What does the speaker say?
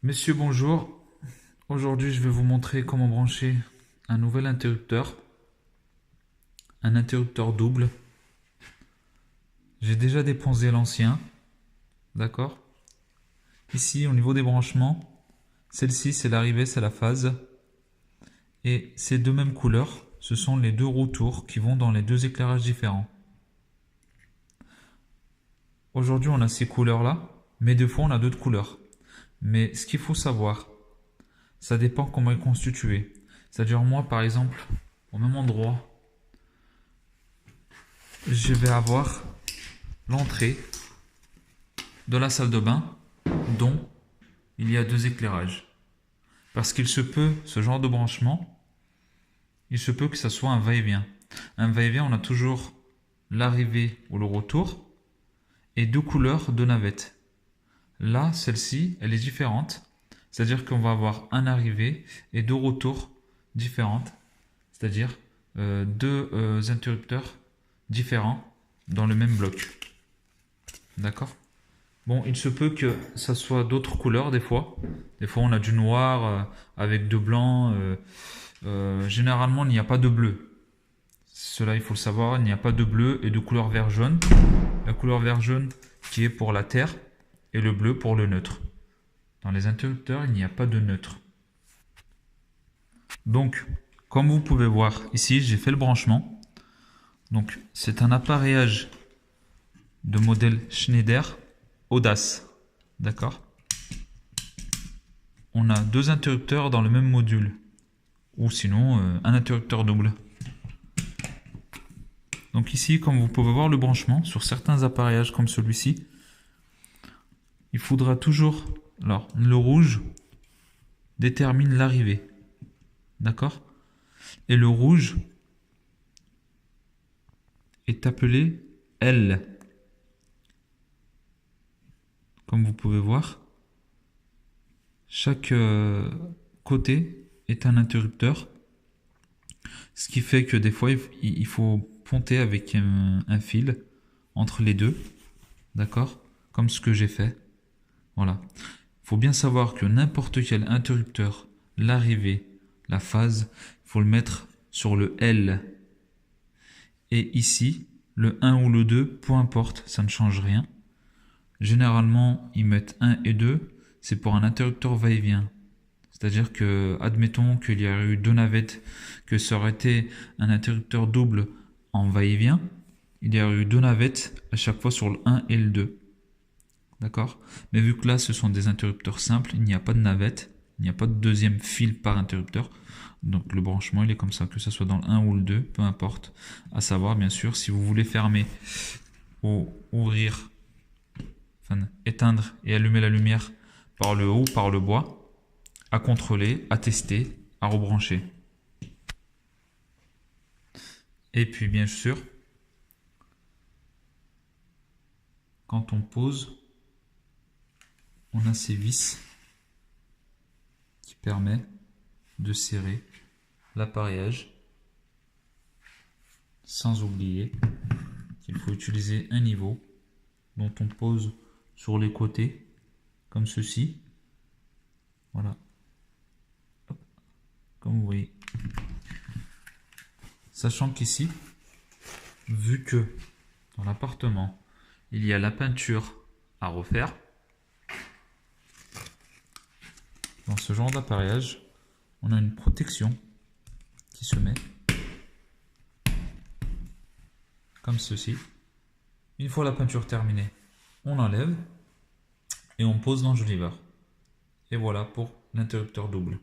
Messieurs, bonjour. Aujourd'hui, je vais vous montrer comment brancher un nouvel interrupteur, un interrupteur double. J'ai déjà déposé l'ancien, d'accord? Ici, au niveau des branchements, celle-ci, c'est l'arrivée, c'est la phase. Et ces deux mêmes couleurs, ce sont les deux roues tours qui vont dans les deux éclairages différents. Aujourd'hui, on a ces couleurs-là, mais des fois, on a d'autres couleurs. Mais ce qu'il faut savoir, ça dépend comment est constitué. C'est-à-dire, moi, par exemple, au même endroit, je vais avoir l'entrée de la salle de bain dont il y a deux éclairages. Parce qu'il se peut, ce genre de branchement, il se peut que ça soit un va-et-vient. Un va-et-vient, on a toujours l'arrivée ou le retour et deux couleurs de navette. Là, celle-ci, elle est différente. C'est-à-dire qu'on va avoir un arrivée et deux retours différentes. C'est-à-dire deux interrupteurs différents dans le même bloc. D'accord? Bon, il se peut que ça soit d'autres couleurs des fois. Des fois, on a du noir avec de blanc. Généralement, il n'y a pas de bleu. Cela, il faut le savoir, il n'y a pas de bleu et de couleur vert-jaune. La couleur vert-jaune qui est pour la terre et le bleu pour le neutre. Dans les interrupteurs, il n'y a pas de neutre. Donc, comme vous pouvez voir ici, j'ai fait le branchement. Donc, c'est un appareillage de modèle Schneider Audace. D'accord? On a deux interrupteurs dans le même module. Ou sinon, un interrupteur double. Donc ici, comme vous pouvez voir le branchement, sur certains appareillages comme celui-ci, il faudra toujours... Alors, le rouge détermine l'arrivée. D'accord? Et le rouge est appelé L. Comme vous pouvez voir, chaque côté est un interrupteur. Ce qui fait que des fois, il faut ponter avec un fil entre les deux. D'accord? Comme ce que j'ai fait. Voilà. Il faut bien savoir que n'importe quel interrupteur, l'arrivée, la phase, il faut le mettre sur le L. Et ici, le 1 ou le 2, peu importe, ça ne change rien. Généralement, ils mettent 1 et 2, c'est pour un interrupteur va-et-vient. C'est-à-dire que, admettons qu'il y a eu deux navettes, que ça aurait été un interrupteur double en va-et-vient, il y a eu deux navettes à chaque fois sur le 1 et le 2. D'accord? Mais vu que là, ce sont des interrupteurs simples, il n'y a pas de navette, il n'y a pas de deuxième fil par interrupteur. Donc le branchement, il est comme ça, que ce soit dans le 1 ou le 2, peu importe. À savoir, bien sûr, si vous voulez fermer ou ouvrir, enfin, éteindre et allumer la lumière par le haut ou par le bas, à contrôler, à tester, à rebrancher. Et puis, bien sûr, quand on pose, on a ces vis qui permettent de serrer l'appareillage, sans oublier qu'il faut utiliser un niveau dont on pose sur les côtés, comme ceci. Voilà. Hop. Comme vous voyez. Sachant qu'ici, vu que dans l'appartement, il y a la peinture à refaire, dans ce genre d'appareillage, on a une protection qui se met comme ceci. Une fois la peinture terminée, on enlève et on pose l'enjoliveur. Et voilà pour l'interrupteur double.